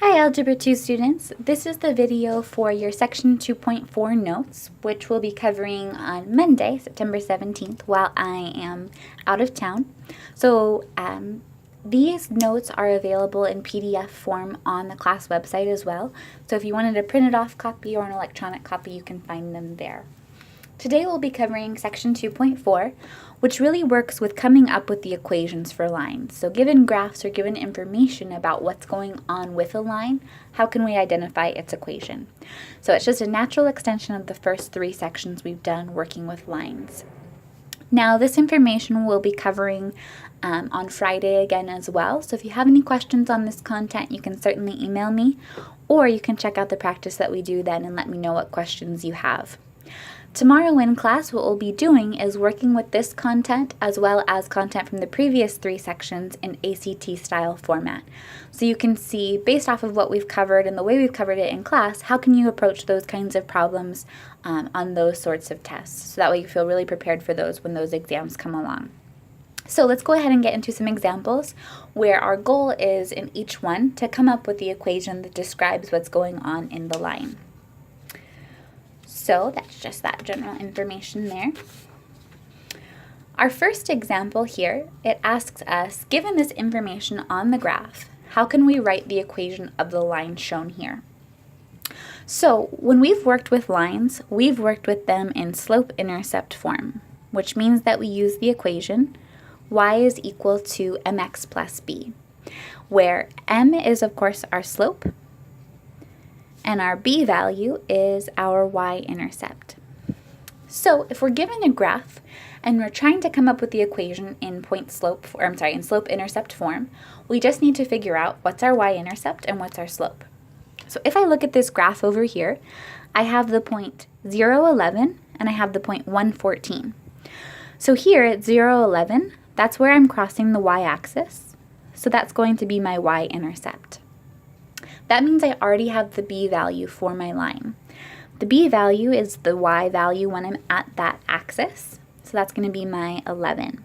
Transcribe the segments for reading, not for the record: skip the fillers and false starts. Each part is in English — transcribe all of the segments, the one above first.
Hi Algebra 2 students, this is the video for your section 2.4 notes, which we'll be covering on Monday, September 17th, while I am out of town. So these notes are available in PDF form on the class website as well. So if you wanted a printed off copy or an electronic copy, you can find them there. Today we'll be covering section 2.4, which really works with coming up with the equations for lines. So given graphs or given information about what's going on with a line, how can we identify its equation? So it's just a natural extension of the first three sections we've done working with lines. Now this information we'll be covering on Friday again as well. So if you have any questions on this content, you can certainly email me, or you can check out the practice that we do then and let me know what questions you have. Tomorrow in class, what we'll be doing is working with this content as well as content from the previous three sections in ACT style format. So you can see, based off of what we've covered and the way we've covered it in class, how can you approach those kinds of problems on those sorts of tests. So that way you feel really prepared for those when those exams come along. So let's go ahead and get into some examples where our goal is in each one to come up with the equation that describes what's going on in the line. So that's just that general information there. Our first example here, it asks us, given this information on the graph, how can we write the equation of the line shown here? So when we've worked with lines, we've worked with them in slope-intercept form, which means that we use the equation y is equal to mx plus b, where m is of course our slope, and our b value is our y-intercept. So if we're given a graph and we're trying to come up with the equation in in slope-intercept form, we just need to figure out what's our y-intercept and what's our slope. So if I look at this graph over here, I have the point 0, 11, and I have the point 1, 14. So here at 0, 11, that's where I'm crossing the y-axis. So that's going to be my y-intercept. That means I already have the b value for my line. The b value is the y value when I'm at that axis, so that's going to be my 11.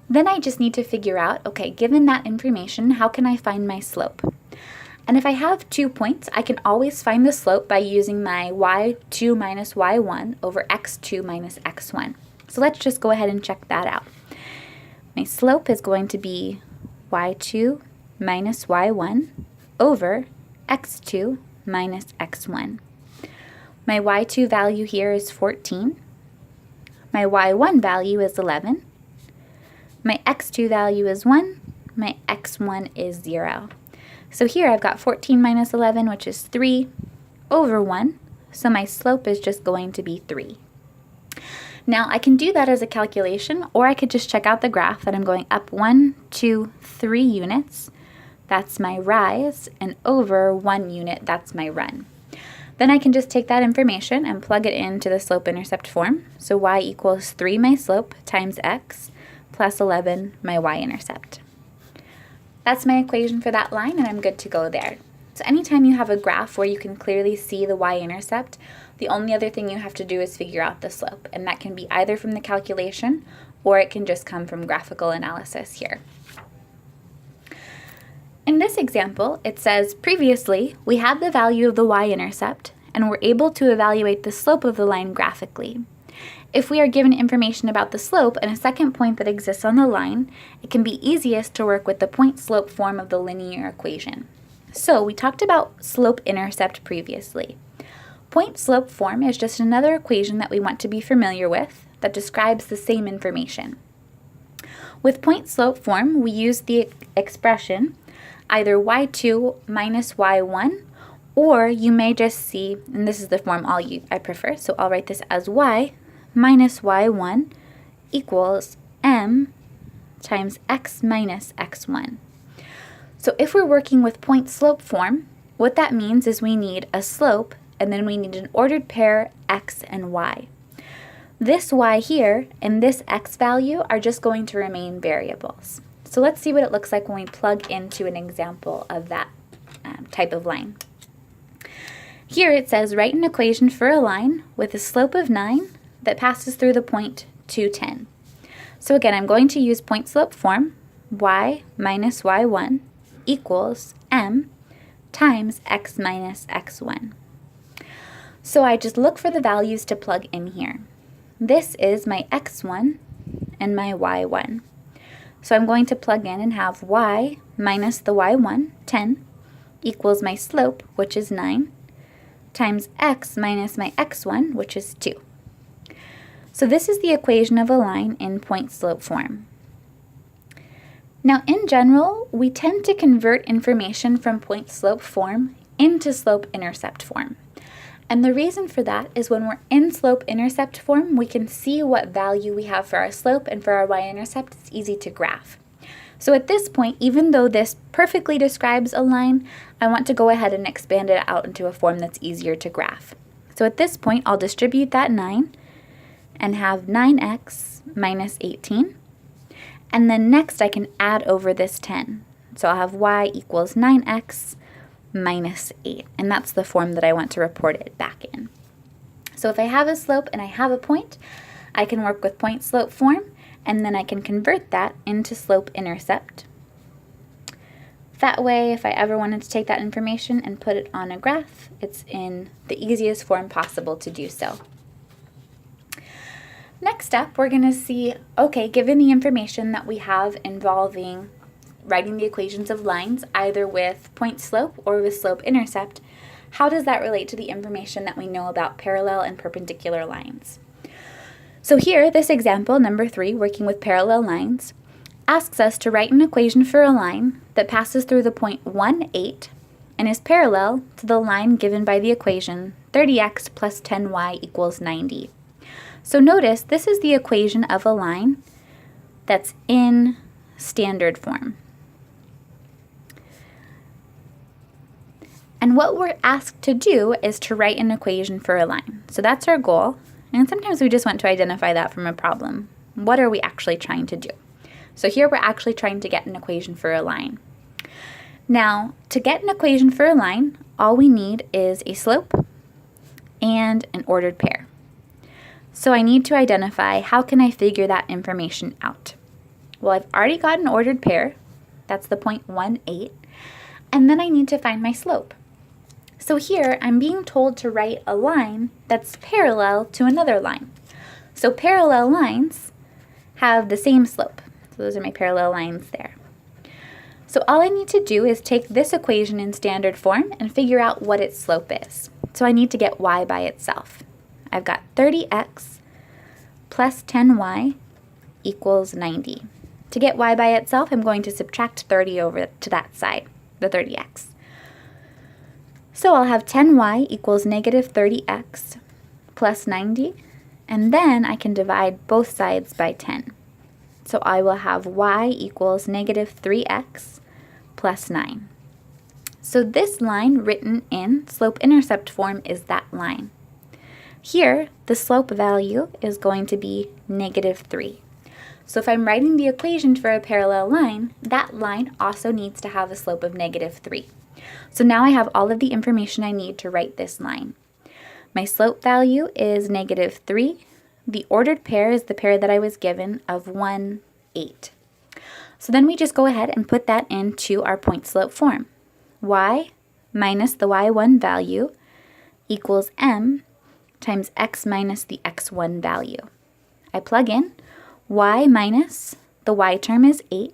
Then I just need to figure out, okay, given that information, how can I find my slope? And if I have 2 points, I can always find the slope by using my y2 minus y1 over x2 minus x1. So let's just go ahead and check that out. My slope is going to be y2 minus y1 over x2 minus x1. My y2 value here is 14. My y1 value is 11. My x2 value is 1. My x1 is 0. So here I've got 14 minus 11, which is 3, over 1. So my slope is just going to be 3. Now I can do that as a calculation, or I could just check out the graph that I'm going up 1, 2, 3 units. That's my rise, and over 1 unit, that's my run. Then I can just take that information and plug it into the slope-intercept form. So y equals 3 my slope times x plus 11 my y-intercept. That's my equation for that line, and I'm good to go there. So anytime you have a graph where you can clearly see the y-intercept, the only other thing you have to do is figure out the slope, and that can be either from the calculation or it can just come from graphical analysis here. In this example, it says, previously, we had the value of the y-intercept and were able to evaluate the slope of the line graphically. If we are given information about the slope and a second point that exists on the line, it can be easiest to work with the point-slope form of the linear equation. So we talked about slope-intercept previously. Point-slope form is just another equation that we want to be familiar with that describes the same information. With point-slope form, we use the expression either y2 minus y1, or you may just see, and this is the form I prefer, so I'll write this as y minus y1 equals m times x minus x1. So if we're working with point-slope form, what that means is we need a slope, and then we need an ordered pair x and y. This y here and this x value are just going to remain variables. So let's see what it looks like when we plug into an example of that type of line. Here it says, write an equation for a line with a slope of 9 that passes through the point 2, 10. So again, I'm going to use point-slope form, y minus y1 equals m times x minus x1. So I just look for the values to plug in here. This is my x1 and my y1. So I'm going to plug in and have y minus the y1, 10, equals my slope, which is 9, times x minus my x1, which is 2. So this is the equation of a line in point-slope form. Now, in general, we tend to convert information from point-slope form into slope-intercept form. And the reason for that is when we're in slope-intercept form, we can see what value we have for our slope, and for our y-intercept, it's easy to graph. So at this point, even though this perfectly describes a line, I want to go ahead and expand it out into a form that's easier to graph. So at this point, I'll distribute that 9 and have 9x minus 18. And then next I can add over this 10. So I'll have y equals 9x minus 8. And that's the form that I want to report it back in. So if I have a slope and I have a point, I can work with point-slope form, and then I can convert that into slope-intercept. That way, if I ever wanted to take that information and put it on a graph, it's in the easiest form possible to do so. Next up, we're going to see, okay, given the information that we have involving writing the equations of lines, either with point slope or with slope intercept, how does that relate to the information that we know about parallel and perpendicular lines? So here, this example, number 3, working with parallel lines, asks us to write an equation for a line that passes through the point 1, 8, and is parallel to the line given by the equation 30x plus 10y equals 90. So notice, this is the equation of a line that's in standard form. And what we're asked to do is to write an equation for a line. So that's our goal. And sometimes we just want to identify that from a problem. What are we actually trying to do? So here we're actually trying to get an equation for a line. Now, to get an equation for a line, all we need is a slope and an ordered pair. So I need to identify, how can I figure that information out? Well, I've already got an ordered pair. That's the point 1, 8. And then I need to find my slope. So here, I'm being told to write a line that's parallel to another line. So parallel lines have the same slope. So those are my parallel lines there. So all I need to do is take this equation in standard form and figure out what its slope is. So I need to get y by itself. I've got 30x plus 10y equals 90. To get y by itself, I'm going to subtract 30 over to that side, the 30x. So I'll have 10y equals negative 30x plus 90, and then I can divide both sides by 10. So I will have y equals negative 3x plus 9. So this line written in slope-intercept form is that line. Here, the slope value is going to be negative 3. So if I'm writing the equation for a parallel line, that line also needs to have a slope of negative 3. So now I have all of the information I need to write this line. My slope value is negative 3. The ordered pair is the pair that I was given of 1, 8. So then we just go ahead and put that into our point slope form. Y minus the y1 value equals m times x minus the x1 value. I plug in y minus the y term is 8.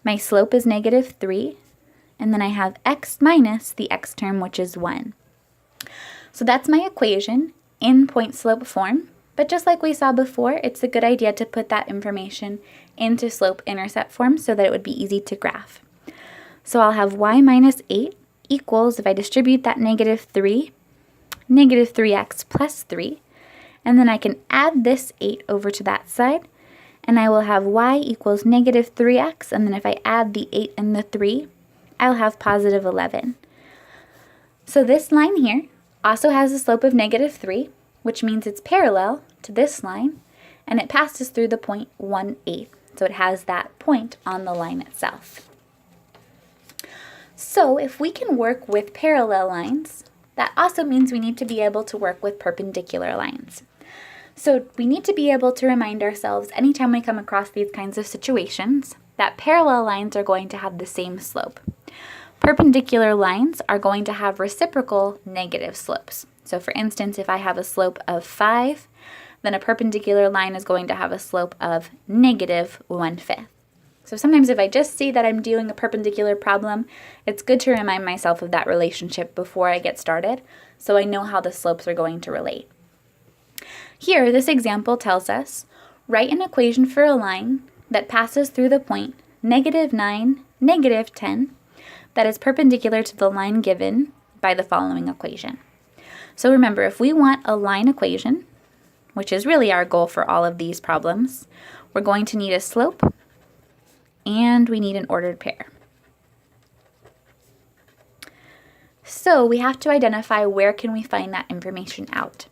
My slope is negative 3. And then I have x minus the x term, which is 1. So that's my equation in point slope form. But just like we saw before, it's a good idea to put that information into slope-intercept form so that it would be easy to graph. So I'll have y minus 8 equals, if I distribute that negative 3, negative 3x plus 3. And then I can add this 8 over to that side. And I will have y equals negative 3x. And then if I add the 8 and the 3, I'll have positive 11. So this line here also has a slope of negative 3, which means it's parallel to this line, and it passes through the point 1, 8. So it has that point on the line itself. So if we can work with parallel lines, that also means we need to be able to work with perpendicular lines. So we need to be able to remind ourselves anytime we come across these kinds of situations that parallel lines are going to have the same slope. Perpendicular lines are going to have reciprocal negative slopes. So for instance, if I have a slope of 5, then a perpendicular line is going to have a slope of negative 1/5. So sometimes if I just see that I'm doing a perpendicular problem, it's good to remind myself of that relationship before I get started, so I know how the slopes are going to relate. Here, this example tells us, write an equation for a line that passes through the point -9, -10, that is perpendicular to the line given by the following equation. So remember, if we want a line equation, which is really our goal for all of these problems, we're going to need a slope and we need an ordered pair. So we have to identify where can we find that information out.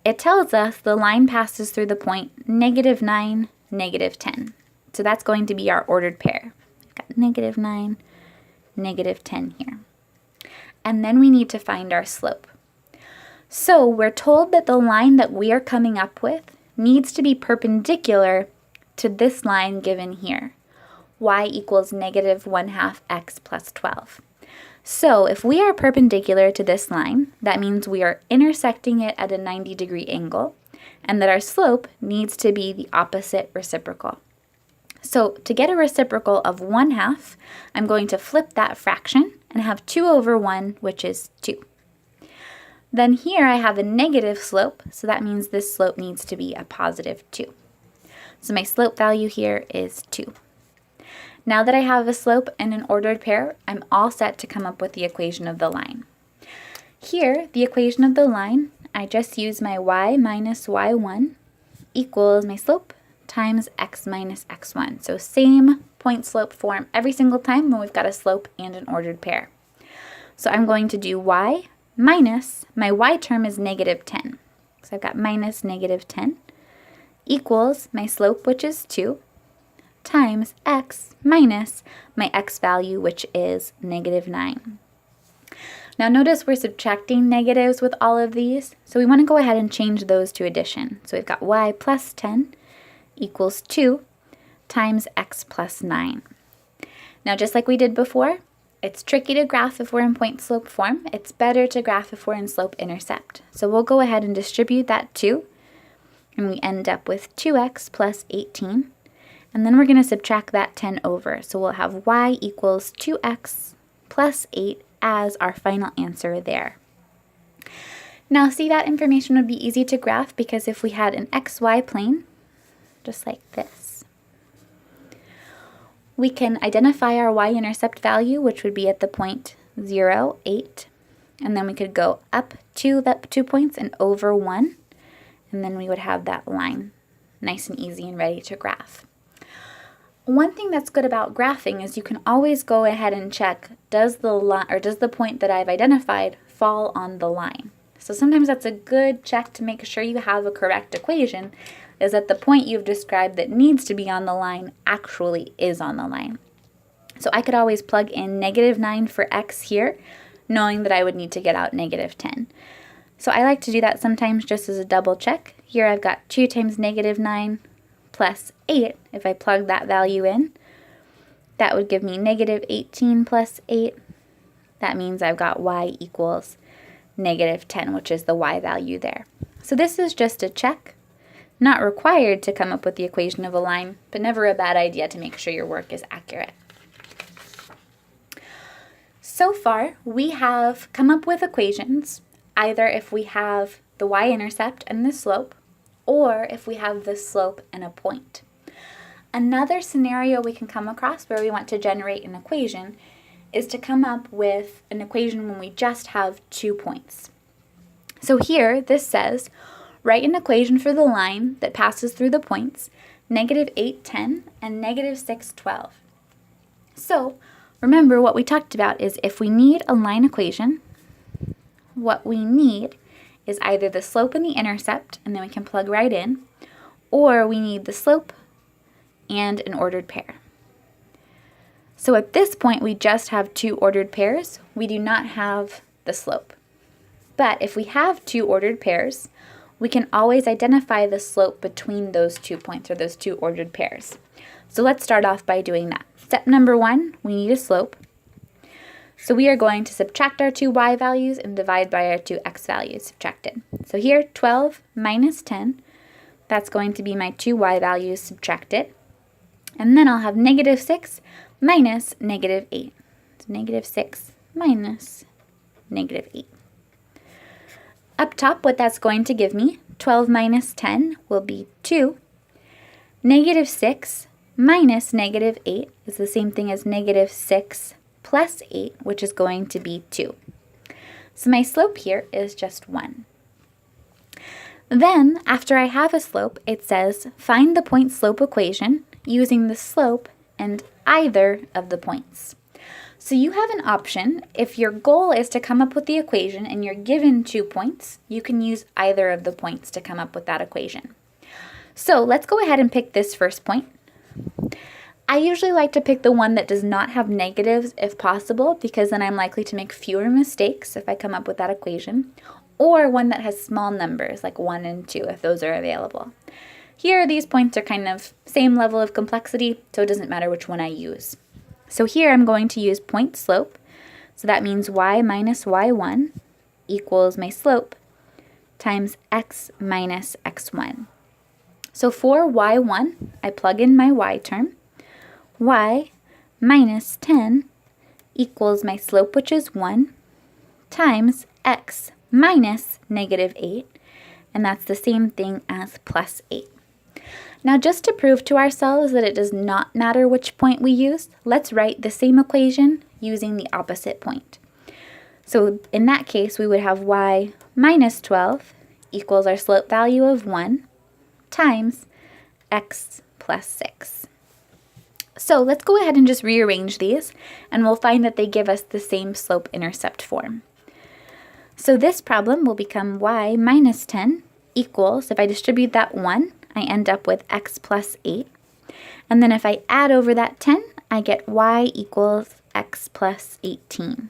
It tells us the line passes through the point -9, -10. So that's going to be our ordered pair. We've got -9, -10 here. And then we need to find our slope. So we're told that the line that we are coming up with needs to be perpendicular to this line given here. Y equals -1/2 x plus 12. So if we are perpendicular to this line, that means we are intersecting it at a 90-degree angle, and that our slope needs to be the opposite reciprocal. So to get a reciprocal of 1/2, I'm going to flip that fraction and have 2/1, which is 2. Then here I have a negative slope, so that means this slope needs to be a positive 2. So my slope value here is 2. Now that I have a slope and an ordered pair, I'm all set to come up with the equation of the line. Here, the equation of the line, I just use my y minus y1 equals my slope times x minus x1. So same point slope form every single time when we've got a slope and an ordered pair. So I'm going to do y minus, my y term is -10. So I've got minus -10 equals my slope, which is 2, times x minus my x value, which is -9. Now notice we're subtracting negatives with all of these, so we want to go ahead and change those to addition. So we've got y plus 10 equals 2 times x plus 9. Now just like we did before, it's tricky to graph if we're in point slope form. It's better to graph if we're in slope-intercept. So we'll go ahead and distribute that 2, and we end up with 2x plus 18. And then we're going to subtract that 10 over. So we'll have y equals 2x plus 8 as our final answer there. Now see, that information would be easy to graph because if we had an xy plane, just like this, we can identify our y-intercept value, which would be at the point 0, 8. And then we could go up 2 points and over 1. And then we would have that line nice and easy and ready to graph. One thing that's good about graphing is you can always go ahead and check, does the point that I've identified fall on the line? So sometimes that's a good check to make sure you have a correct equation, is that the point you've described that needs to be on the line actually is on the line. So I could always plug in -9 for x here, knowing that I would need to get out -10. So I like to do that sometimes just as a double check. Here I've got 2 times -9 plus 8. If I plug that value in, that would give me -18 plus 8. That means I've got y equals -10, which is the y value there. So this is just a check, not required to come up with the equation of a line, but never a bad idea to make sure your work is accurate. So far, we have come up with equations, either if we have the y-intercept and the slope, or if we have the slope and a point. Another scenario we can come across where we want to generate an equation is to come up with an equation when we just have 2 points. So here, this says, write an equation for the line that passes through the points -8, 10 and -6, 12. So remember, what we talked about is if we need a line equation, what we need is either the slope and the intercept, and then we can plug right in, or we need the slope and an ordered pair. So at this point, we just have 2 ordered pairs. We do not have the slope. But if we have 2 ordered pairs, we can always identify the slope between those 2 points or those 2 ordered pairs. So let's start off by doing that. Step number 1, we need a slope. So we are going to subtract our two y values and divide by our two x values subtracted. So here, 12 minus 10, that's going to be my two y values subtracted. And then I'll have negative 6 minus negative 8. So negative 6 minus negative 8. Up top, what that's going to give me, 12 minus 10 will be 2. Negative 6 minus negative 8 is the same thing as negative 6 plus 8, which is going to be 2. So my slope here is just 1. Then, after I have a slope, it says find the point slope equation using the slope and either of the points. So you have an option. If your goal is to come up with the equation and you're given 2 points, you can use either of the points to come up with that equation. So let's go ahead and pick this first point. I usually like to pick the one that does not have negatives if possible, because then I'm likely to make fewer mistakes if I come up with that equation, or one that has small numbers like 1 and 2 if those are available. Here, these points are kind of same level of complexity, so it doesn't matter which one I use. So here I'm going to use point slope, so that means y minus y1 equals my slope times x minus x1. So for y1, I plug in my y term. Y minus 10 equals my slope, which is 1, times x minus negative 8, and that's the same thing as plus 8. Now, just to prove to ourselves that it does not matter which point we use, let's write the same equation using the opposite point. So in that case, we would have y minus 12 equals our slope value of 1 times x plus 6. So let's go ahead and just rearrange these, and we'll find that they give us the same slope-intercept form. So this problem will become y minus 10 equals, if I distribute that 1, I end up with x plus 8. And then if I add over that 10, I get y equals x plus 18.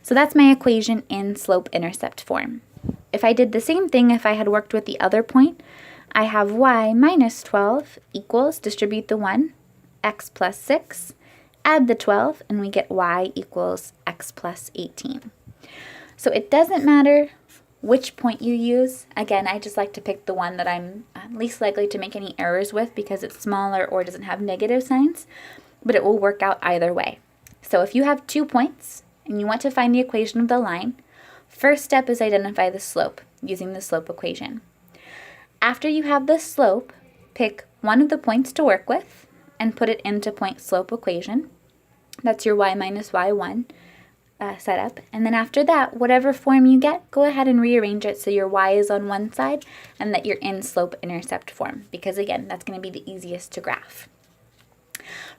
So that's my equation in slope-intercept form. If I did the same thing if I had worked with the other point, I have y minus 12 equals, distribute the 1, x plus 6, add the 12, and we get y equals x plus 18. So it doesn't matter which point you use. Again, I just like to pick the one that I'm least likely to make any errors with because it's smaller or doesn't have negative signs, but it will work out either way. So if you have 2 points and you want to find the equation of the line, first step is identify the slope using the slope equation. After you have the slope, pick one of the points to work with and put it into point slope equation. That's your y minus y1 setup. And then after that, whatever form you get, go ahead and rearrange it so your y is on one side and that you're in slope-intercept form, because again, that's going to be the easiest to graph.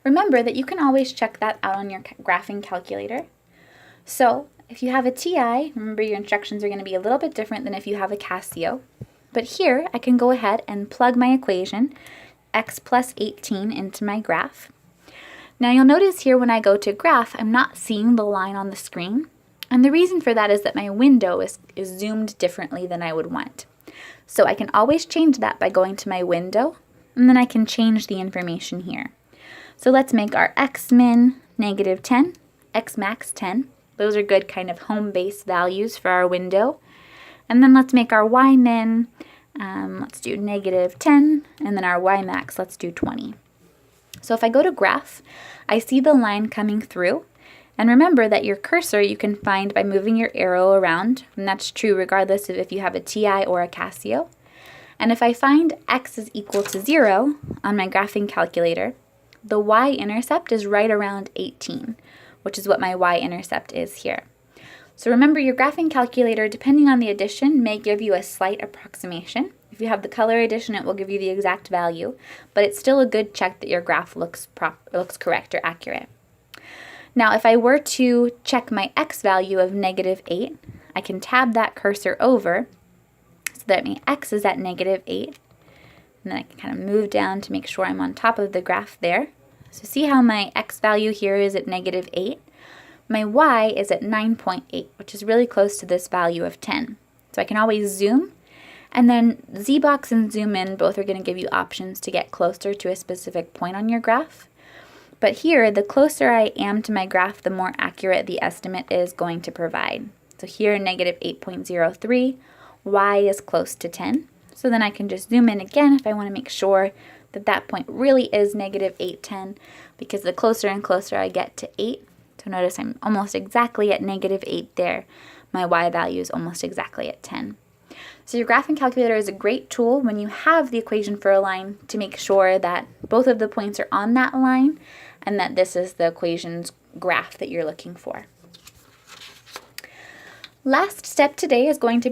Remember that you can always check that out on your graphing calculator. So if you have a TI, remember your instructions are going to be a little bit different than if you have a Casio. But here, I can go ahead and plug my equation, x plus 18, into my graph. Now you'll notice here when I go to graph, I'm not seeing the line on the screen. And the reason for that is that my window is zoomed differently than I would want. So I can always change that by going to my window, and then I can change the information here. So let's make our x min negative 10, x max 10. Those are good kind of home base values for our window. And then let's make our y min, let's do negative 10, and then our y max, let's do 20. So if I go to graph, I see the line coming through. And remember that your cursor you can find by moving your arrow around, and that's true regardless of if you have a TI or a Casio. And if I find x is equal to 0 on my graphing calculator, the y-intercept is right around 18, which is what my y-intercept is here. So remember, your graphing calculator, depending on the addition, may give you a slight approximation. If you have the color addition, it will give you the exact value, but it's still a good check that your graph looks correct or accurate. Now, if I were to check my x value of negative 8, I can tab that cursor over so that my x is at negative 8. And then I can kind of move down to make sure I'm on top of the graph there. So see how my x value here is at negative 8? My y is at 9.8, which is really close to this value of 10. So I can always zoom And then Z-box and zoom in both are going to give you options to get closer to a specific point on your graph. But here, the closer I am to my graph, the more accurate the estimate is going to provide. So here, negative 8.03, y is close to 10. So then I can just zoom in again if I want to make sure that that point really is negative 810, because the closer and closer I get to 8, so notice I'm almost exactly at negative 8 there. My y value is almost exactly at 10. So your graphing calculator is a great tool when you have the equation for a line to make sure that both of the points are on that line and that this is the equation's graph that you're looking for. Last step today is going to